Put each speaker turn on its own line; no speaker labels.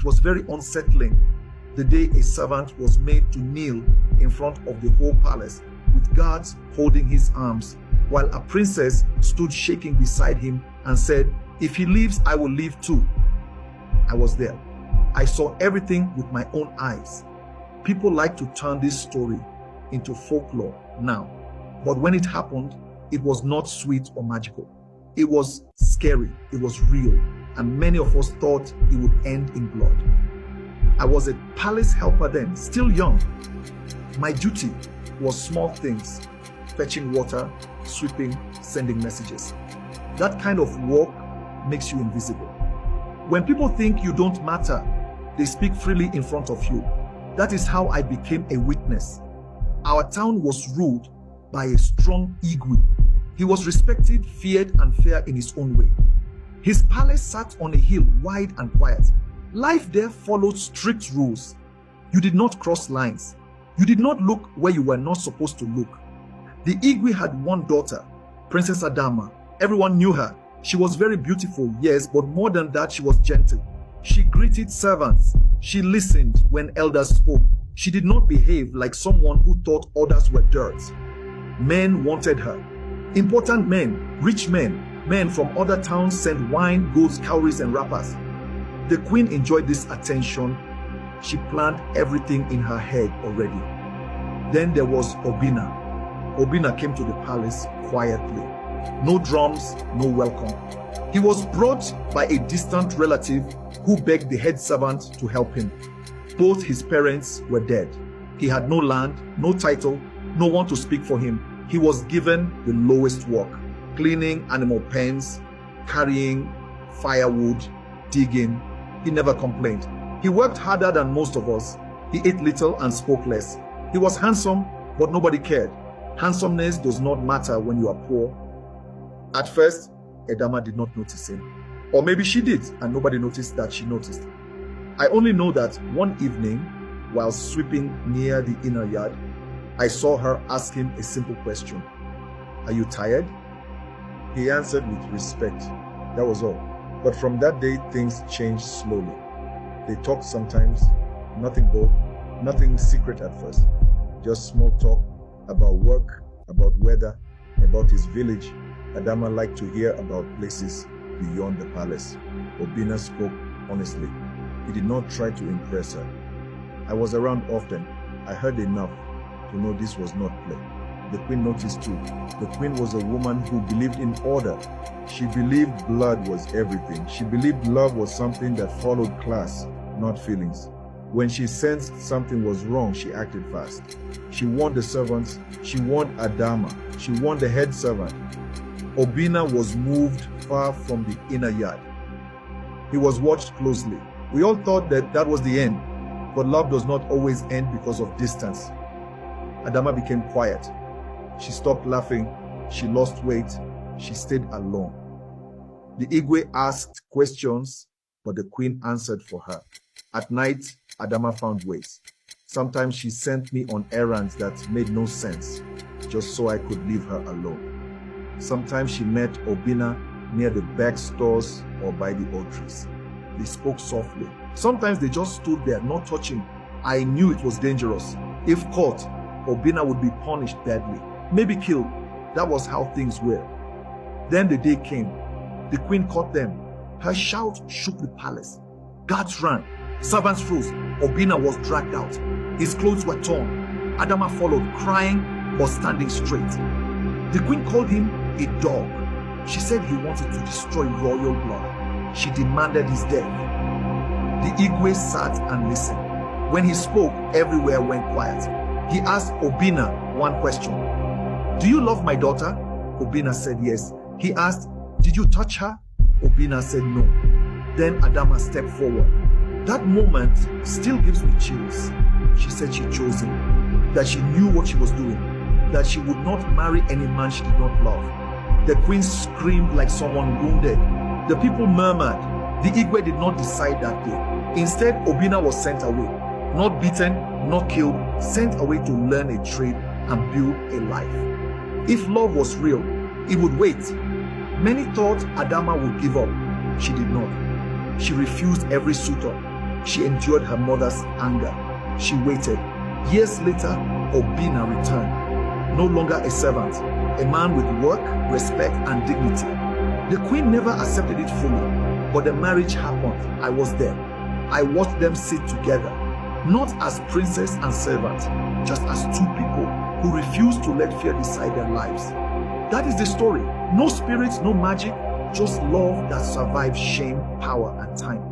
It was very unsettling the day a servant was made to kneel in front of the whole palace with guards holding his arms, while a princess stood shaking beside him and said, "If he leaves, I will leave too." I was there. I saw everything with my own eyes. People like to turn this story into folklore now, but when it happened, it was not sweet or magical. It was scary, it was real, and many of us thought it would end in blood. I was a palace helper then, still young. My duty was small things: fetching water, sweeping, sending messages. That kind of work makes you invisible. When people think you don't matter, they speak freely in front of you. That is how I became a witness. Our town was ruled by a strong Igbo. He was respected, feared, and fair in his own way. His palace sat on a hill, wide and quiet. Life there followed strict rules. You did not cross lines. You did not look where you were not supposed to look. The Igwe had one daughter, Princess Adama. Everyone knew her. She was very beautiful, yes, but more than that, she was gentle. She greeted servants. She listened when elders spoke. She did not behave like someone who thought others were dirt. Men wanted her. Important men, rich men, men from other towns sent wine, goats, cowries, and wrappers. The queen enjoyed this attention. She planned everything in her head already. Then there was Obina. Obina came to the palace quietly. No drums, no welcome. He was brought by a distant relative who begged the head servant to help him. Both his parents were dead. He had no land, no title, no one to speak for him. He was given the lowest work: cleaning animal pens, carrying firewood, digging. He never complained. He worked harder than most of us. He ate little and spoke less. He was handsome, but nobody cared. Handsomeness does not matter when you are poor. At first, Edama did not notice him. Or maybe she did, and nobody noticed that she noticed. I only know that one evening, while sweeping near the inner yard, I saw her ask him a simple question. "Are you tired?" He answered with respect. That was all. But from that day, things changed slowly. They talked sometimes, nothing bold, nothing secret at first. Just small talk about work, about weather, about his village. Adama liked to hear about places beyond the palace. Obina spoke honestly. He did not try to impress her. I was around often. I heard enough to know this was not play. The queen noticed too. The queen was a woman who believed in order. She believed blood was everything. She believed love was something that followed class, not feelings. When she sensed something was wrong, she acted fast. She warned the servants. She warned Adama. She warned the head servant. Obina was moved far from the inner yard. He was watched closely. We all thought that was the end, but love does not always end because of distance. Adama became quiet. She stopped laughing. She lost weight. She stayed alone. The Igwe asked questions, but the queen answered for her. At night, Adama found ways. Sometimes she sent me on errands that made no sense, just so I could leave her alone. Sometimes she met Obina near the back stores or by the old trees. They spoke softly. Sometimes they just stood there, not touching. I knew it was dangerous. If caught, Obina would be punished badly, maybe killed. That was how things were. Then the day came. The queen caught them. Her shout shook the palace. Guards ran. Servants froze. Obina was dragged out. His clothes were torn. Adama followed, crying but standing straight. The queen called him a dog. She said he wanted to destroy royal blood. She demanded his death. The Igwe sat and listened. When he spoke, everywhere went quiet. He asked Obina one question. "Do you love my daughter?" Obina said yes. He asked, "Did you touch her?" Obina said no. Then Adama stepped forward. That moment still gives me chills. She said she chose him, that she knew what she was doing, that she would not marry any man she did not love. The queen screamed like someone wounded. The people murmured. The Igwe did not decide that day. Instead, Obina was sent away. Not beaten, not killed, sent away to learn a trade and build a life. If love was real, it would wait. Many thought Adama would give up. She did not. She refused every suitor. She endured her mother's anger. She waited. Years later, Obina returned. No longer a servant, a man with work, respect, and dignity. The queen never accepted it fully, but the marriage happened. I was there. I watched them sit together, not as princess and servant, just as two people who refused to let fear decide their lives. That is the story. No spirits, no magic, just love that survives shame, power, and time.